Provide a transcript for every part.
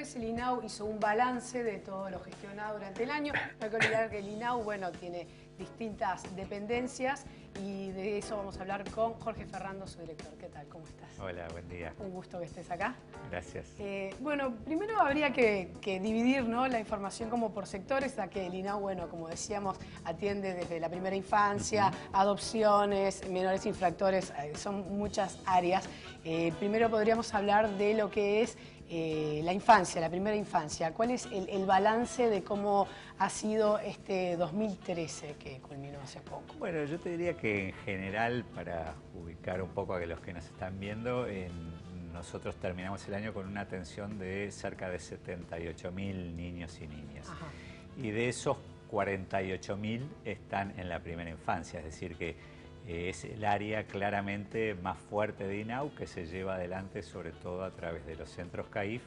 miércoles el INAU hizo un balance de todo lo gestionado durante el año. No hay que olvidar que el INAU, bueno, tiene distintas dependencias y de eso vamos a hablar con Jorge Ferrando, su director. ¿Qué tal? ¿Cómo estás? Hola, buen día. Un gusto que estés acá. Gracias. Bueno, primero habría que dividir, ¿no?, la información como por sectores, ya que el INAU, bueno, como decíamos, atiende desde la primera infancia, adopciones, menores infractores, son muchas áreas. Primero podríamos hablar de lo que es la infancia, la primera infancia. ¿Cuál es el balance de cómo ha sido este 2013 que culminó hace poco? Bueno, yo te diría que en general, para ubicar un poco a los que nos están viendo, nosotros terminamos el año con una atención de cerca de 78.000 niños y niñas. Ajá. Y de esos 48.000 están en la primera infancia, es decir que es el área claramente más fuerte de INAU, que se lleva adelante sobre todo a través de los centros CAIF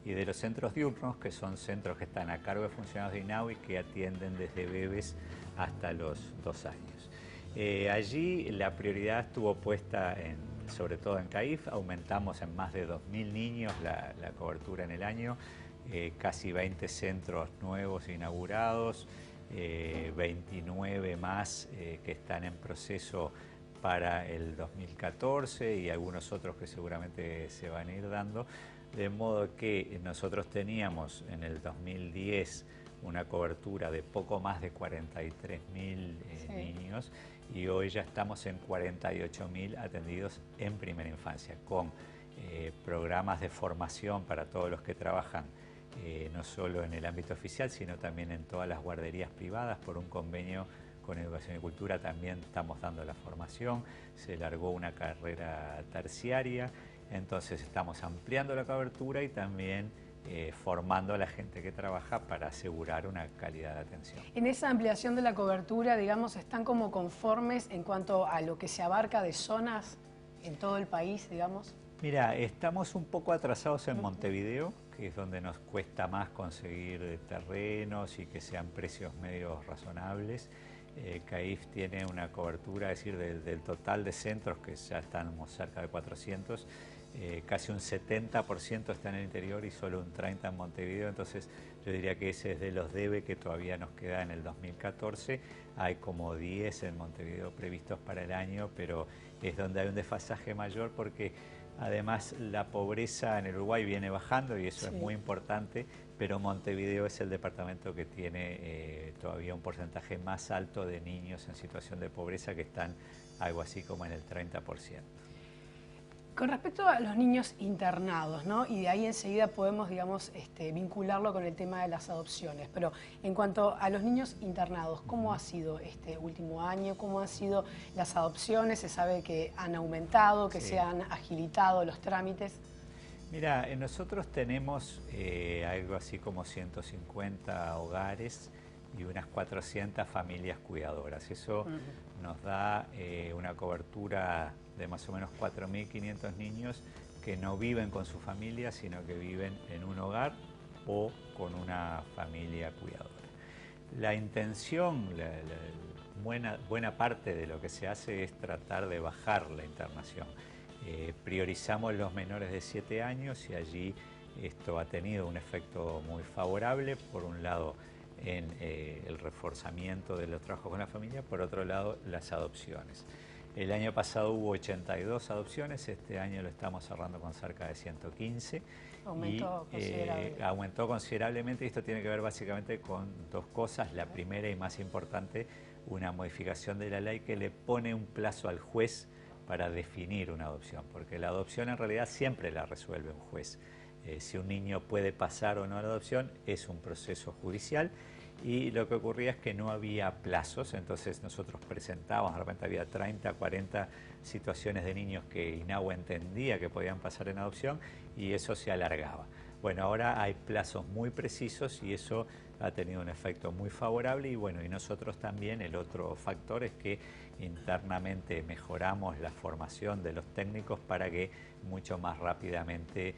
y de los centros diurnos, que son centros que están a cargo de funcionarios de INAU y que atienden desde bebés hasta los 2 años. Allí la prioridad estuvo puesta sobre todo en CAIF. Aumentamos en más de 2.000 niños la cobertura en el año, casi 20 centros nuevos inaugurados, 29 más que están en proceso para el 2014 y algunos otros que seguramente se van a ir dando, de modo que nosotros teníamos en el 2010 una cobertura de poco más de 43.000 niños y hoy ya estamos en 48.000 atendidos en primera infancia, con programas de formación para todos los que trabajan no solo en el ámbito oficial, sino también en todas las guarderías privadas. Por un convenio con Educación y Cultura también estamos dando la formación, se largó una carrera terciaria, entonces estamos ampliando la cobertura y también formando a la gente que trabaja para asegurar una calidad de atención. En esa ampliación de la cobertura, digamos, ¿están como conformes en cuanto a lo que se abarca de zonas en todo el país, digamos? Mira, estamos un poco atrasados en Montevideo, que es donde nos cuesta más conseguir terrenos y que sean precios medios razonables. CAIF tiene una cobertura, es decir, del total de centros, que ya estamos cerca de 400, casi un 70% está en el interior y solo un 30% en Montevideo. Entonces yo diría que ese es de los debe que todavía nos queda en el 2014. Hay como 10 en Montevideo previstos para el año, pero es donde hay un desfasaje mayor porque además la pobreza en el Uruguay viene bajando y eso es muy importante, pero Montevideo es el departamento que tiene todavía un porcentaje más alto de niños en situación de pobreza, que están algo así como en el 30%. Con respecto a los niños internados, ¿no?, y de ahí enseguida podemos, digamos, vincularlo con el tema de las adopciones, pero en cuanto a los niños internados, ¿cómo ha sido este último año? ¿Cómo han sido las adopciones? Se sabe que han aumentado, que se han agilitado los trámites. Mira, nosotros tenemos algo así como 150 hogares y unas 400 familias cuidadoras. Eso nos da una cobertura de más o menos 4.500 niños que no viven con su familia, sino que viven en un hogar o con una familia cuidadora. La intención, buena parte de lo que se hace es tratar de bajar la internación. Priorizamos los menores de 7 años y allí esto ha tenido un efecto muy favorable, por un lado en el reforzamiento de los trabajos con la familia, por otro lado las adopciones. El año pasado hubo 82 adopciones, este año lo estamos cerrando con cerca de 115. Aumentó considerablemente y esto tiene que ver básicamente con dos cosas. La primera y más importante, una modificación de la ley que le pone un plazo al juez para definir una adopción, porque la adopción en realidad siempre la resuelve un juez. Si un niño puede pasar o no a la adopción es un proceso judicial y lo que ocurría es que no había plazos, entonces nosotros presentábamos, de repente había 30, 40 situaciones de niños que INAU entendía que podían pasar en adopción y eso se alargaba. Bueno, ahora hay plazos muy precisos y eso ha tenido un efecto muy favorable y bueno, y nosotros también el otro factor es que internamente mejoramos la formación de los técnicos para que mucho más rápidamente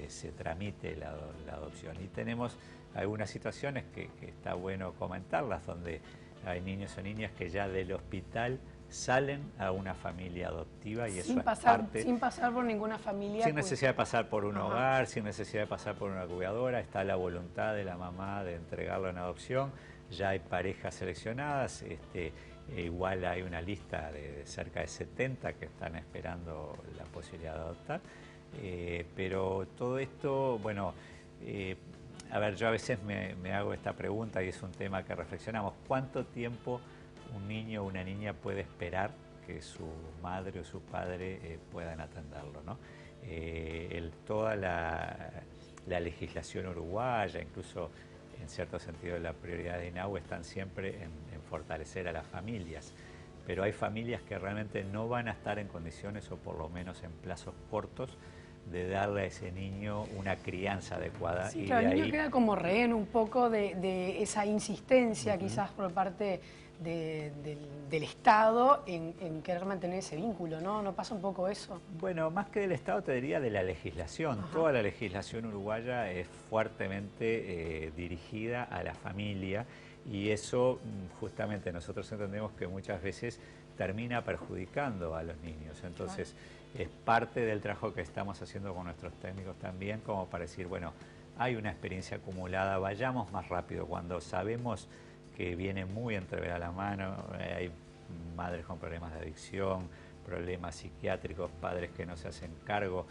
se tramite la adopción. Y tenemos algunas situaciones que está bueno comentarlas, donde hay niños o niñas que ya del hospital salen a una familia adoptiva y eso Sin es pasar, parte... sin pasar por ninguna familia. Sin necesidad de pasar por un Ajá. hogar, sin necesidad de pasar por una cuidadora, está la voluntad de la mamá de entregarlo en adopción, ya hay parejas seleccionadas, igual hay una lista de cerca de 70 que están esperando la posibilidad de adoptar, pero todo esto, bueno, a ver, yo a veces me hago esta pregunta y es un tema que reflexionamos, ¿cuánto tiempo un niño o una niña puede esperar que su madre o su padre puedan atenderlo, ¿no? Toda la legislación uruguaya, incluso en cierto sentido la prioridad de INAU están siempre en fortalecer a las familias, pero hay familias que realmente no van a estar en condiciones, o por lo menos en plazos cortos, de darle a ese niño una crianza adecuada. Sí, y claro, de el niño ahí... queda como rehén un poco de esa insistencia quizás por parte del Estado en querer mantener ese vínculo, ¿no? ¿No pasa un poco eso? Bueno, más que del Estado te diría de la legislación. Ajá. Toda la legislación uruguaya es fuertemente dirigida a la familia y eso justamente nosotros entendemos que muchas veces termina perjudicando a los niños. Entonces es parte del trabajo que estamos haciendo con nuestros técnicos también como para decir, bueno, hay una experiencia acumulada, vayamos más rápido cuando sabemos que viene muy entreverada la mano, hay madres con problemas de adicción, problemas psiquiátricos, padres que no se hacen cargo,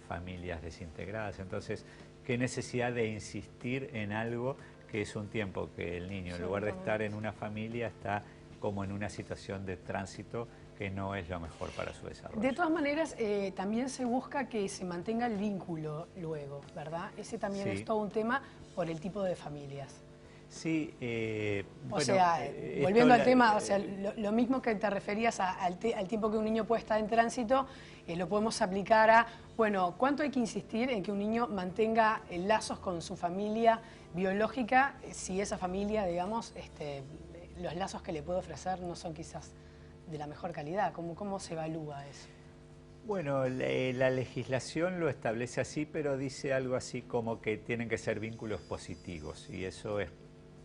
familias desintegradas. Entonces, ¿qué necesidad de insistir en algo que es un tiempo que el niño, en lugar de estar en una familia, está como en una situación de tránsito que no es lo mejor para su desarrollo? De todas maneras, también se busca que se mantenga el vínculo luego, ¿verdad? Ese también es todo un tema por el tipo de familias. Sí, O bueno, sea, volviendo al tema, o sea, lo mismo que te referías al tiempo que un niño puede estar en tránsito, lo podemos aplicar a, bueno, ¿cuánto hay que insistir en que un niño mantenga lazos con su familia biológica si esa familia, digamos, los lazos que le puede ofrecer no son quizás de la mejor calidad? ¿Cómo se evalúa eso? Bueno, la legislación lo establece así, pero dice algo así como que tienen que ser vínculos positivos y eso es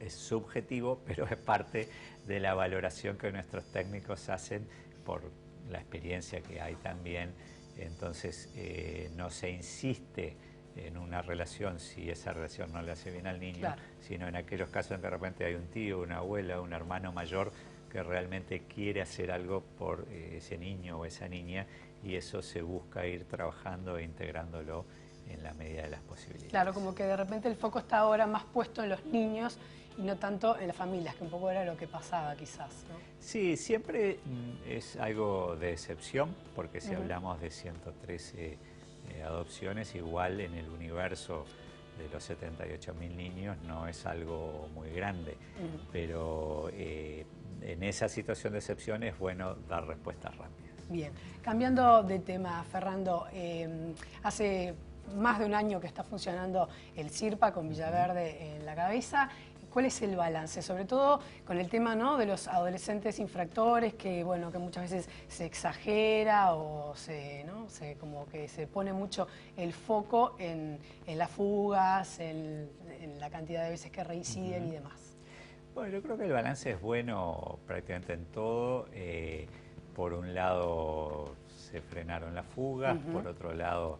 subjetivo, pero es parte de la valoración que nuestros técnicos hacen por la experiencia que hay también. Entonces, no se insiste en una relación si esa relación no le hace bien al niño, sino en aquellos casos en que de repente hay un tío, una abuela, un hermano mayor que realmente quiere hacer algo por ese niño o esa niña y eso se busca ir trabajando e integrándolo en la medida de las posibilidades. Claro, como que de repente el foco está ahora más puesto en los niños y no tanto en las familias, que un poco era lo que pasaba quizás, ¿no? Sí, siempre es algo de excepción, porque si hablamos de 113 adopciones, igual en el universo de los 78.000 niños no es algo muy grande, pero en esa situación de excepción es bueno dar respuestas rápidas. Bien, cambiando de tema, Fernando, hace más de un año que está funcionando el CIRPA con Villaverde en la cabeza. ¿Cuál es el balance? Sobre todo con el tema, ¿no?, de los adolescentes infractores, que bueno, que muchas veces se exagera o como que se pone mucho el foco en las fugas, en la cantidad de veces que reinciden y demás. Bueno, yo creo que el balance es bueno prácticamente en todo. Por un lado se frenaron las fugas, por otro lado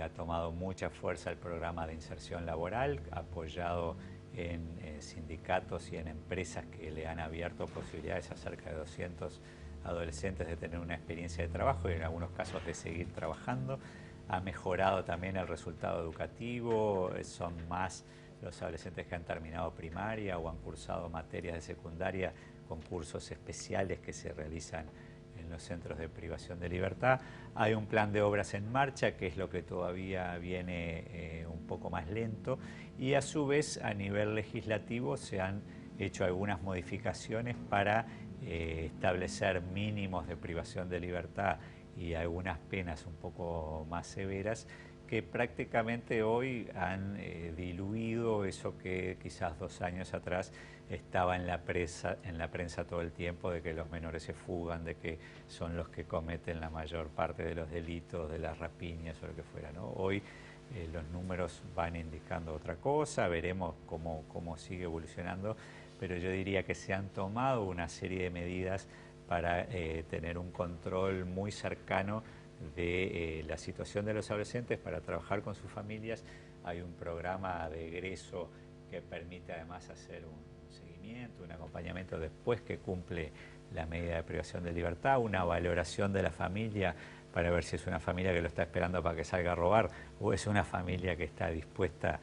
ha tomado mucha fuerza el programa de inserción laboral, apoyado en sindicatos y en empresas que le han abierto posibilidades a cerca de 200 adolescentes de tener una experiencia de trabajo y en algunos casos de seguir trabajando. Ha mejorado también el resultado educativo, son más los adolescentes que han terminado primaria o han cursado materias de secundaria con cursos especiales que se realizan en los centros de privación de libertad. Hay un plan de obras en marcha, que es lo que todavía viene un poco más lento, y a su vez a nivel legislativo se han hecho algunas modificaciones para establecer mínimos de privación de libertad y algunas penas un poco más severas que prácticamente hoy han diluido eso que quizás 2 años atrás estaba en la prensa todo el tiempo, de que los menores se fugan, de que son los que cometen la mayor parte de los delitos, de las rapiñas o lo que fuera, ¿no? Hoy los números van indicando otra cosa, veremos cómo sigue evolucionando, pero yo diría que se han tomado una serie de medidas para tener un control muy cercano de la situación de los adolescentes, para trabajar con sus familias. Hay un programa de egreso que permite además hacer un seguimiento, un acompañamiento después que cumple la medida de privación de libertad, una valoración de la familia para ver si es una familia que lo está esperando para que salga a robar o es una familia que está dispuesta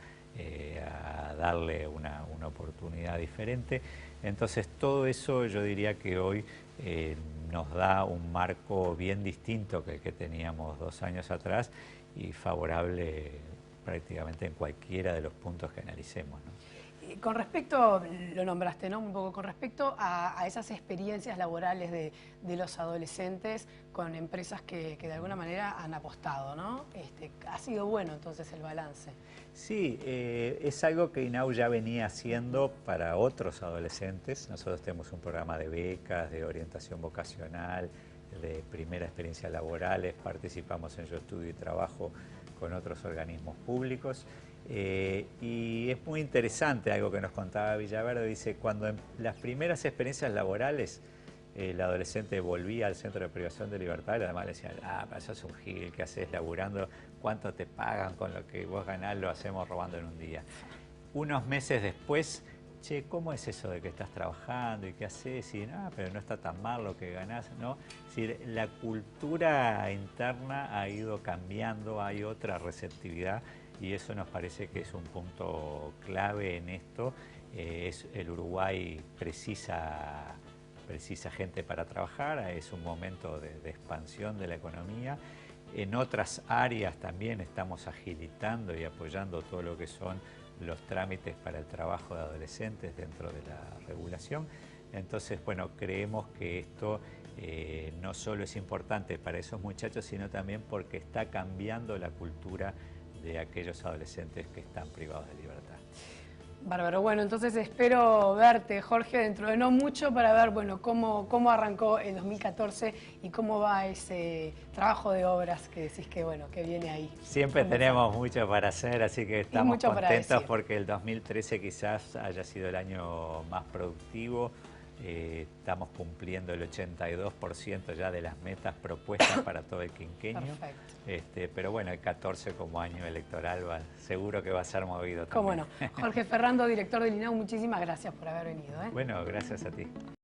a darle una oportunidad diferente. Entonces todo eso yo diría que hoy nos da un marco bien distinto que el que teníamos 2 años atrás y favorable prácticamente en cualquiera de los puntos que analicemos, ¿no? Con respecto, lo nombraste, ¿no? Un poco con respecto a esas experiencias laborales de los adolescentes con empresas que de alguna manera han apostado, ¿no? Ha sido bueno entonces el balance. Sí, es algo que INAU ya venía haciendo para otros adolescentes. Nosotros tenemos un programa de becas, de orientación vocacional, de primera experiencia laborales, participamos en Yo Estudio y Trabajo con otros organismos públicos. Y es muy interesante algo que nos contaba Villaverde. Dice, cuando en las primeras experiencias laborales el adolescente volvía al centro de privación de libertad, y además le decían, sos un gil, ¿qué haces laburando? ¿Cuánto te pagan con lo que vos ganás? Lo hacemos robando en un día. Unos meses después, che, ¿cómo es eso de que estás trabajando y qué haces? Y pero no está tan mal lo que ganás, ¿no? Es decir, la cultura interna ha ido cambiando, hay otra receptividad. Y eso nos parece que es un punto clave en esto. El Uruguay precisa gente para trabajar, es un momento de expansión de la economía. En otras áreas también estamos agilitando y apoyando todo lo que son los trámites para el trabajo de adolescentes dentro de la regulación. Entonces, bueno, creemos que esto no solo es importante para esos muchachos, sino también porque está cambiando la cultura de aquellos adolescentes que están privados de libertad. Bárbaro. Bueno, entonces espero verte, Jorge, dentro de no mucho para ver, bueno, cómo arrancó el 2014 y cómo va ese trabajo de obras que decís que, bueno, que viene ahí. Siempre tenemos mucho para hacer, así que estamos contentos porque el 2013 quizás haya sido el año más productivo. Estamos cumpliendo el 82% ya de las metas propuestas para todo el quinquenio. Perfecto. Pero bueno, el 14 como año electoral seguro que va a ser movido también. ¿Cómo no? Jorge Ferrando, director del INAU, muchísimas gracias por haber venido. Bueno, gracias a ti.